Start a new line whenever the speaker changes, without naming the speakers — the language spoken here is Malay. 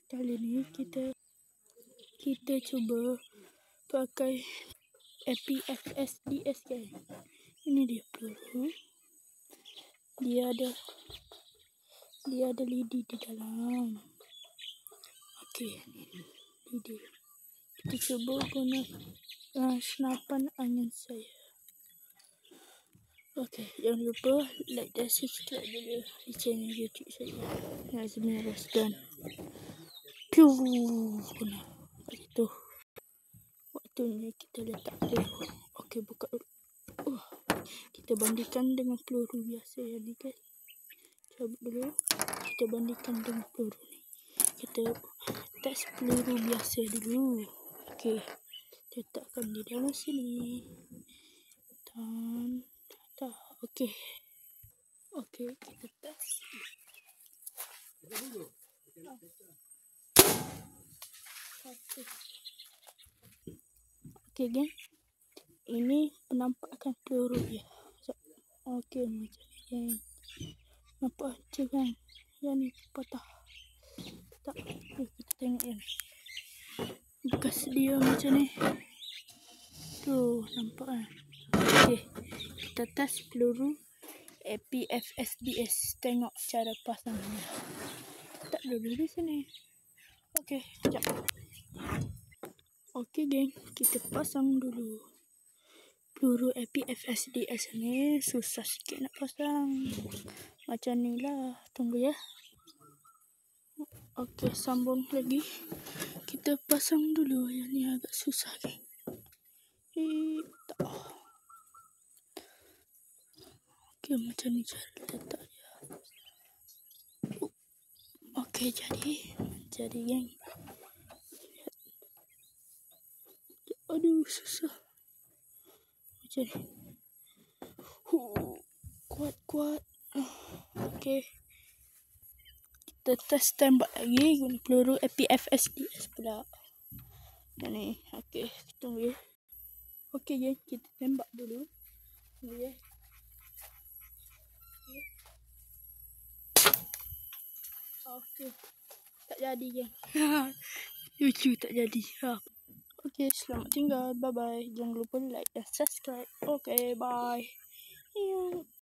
Kali ni kita cuba pakai APFSDS guys. Ini dia peluru. Dia ada lidi di dalam. Okey, lidi. Kita cuba guna senapan angin saya. Okey, jangan lupa like dan subscribe dulu di channel YouTube saya. Nazmi Rasdan. Piu, guna. Itu. Waktunya kita letak peluru. Okey, buka dulu. Kita bandingkan dengan peluru biasa yang ni guys. Cabut dulu. Kita bandingkan dengan peluru ni. Kita test peluru biasa dulu. Okey. Letakkan di dalam sini. Dan dah. Okey. Okey, kita test. Okey geng. Ini penampakan peluru dia. Okey macam ni geng. Nampak je kan? Yang ni patah. Tak. Kita tengok yang ni. Bekas dia macam ni. Tu nampak kan? Okey. Kita test peluru APFSDS. Tengok cara pasangnya. Tak dulu di sini. Okey, sekejap. Okey geng, kita pasang dulu. Peluru APFSDS ni susah sikit nak pasang. Macam ni lah. Tunggu ya. Okey, sambung lagi. Kita pasang dulu. Yang ni agak susah geng. Okey, macam ni cara letak dia. Okey, jadi geng. Aduh, susah. Macam ni. Kuat. Okey. Kita test tembak lagi guna peluru APFSDS pula. Yang ni. Okey, tunggu ya. Okey geng, kita tembak dulu. Tunggu ya. Okey. Tak jadi geng. Lucu tak jadi. Okey, selamat tinggal. Bye bye. Jangan lupa like dan subscribe. Okey, bye.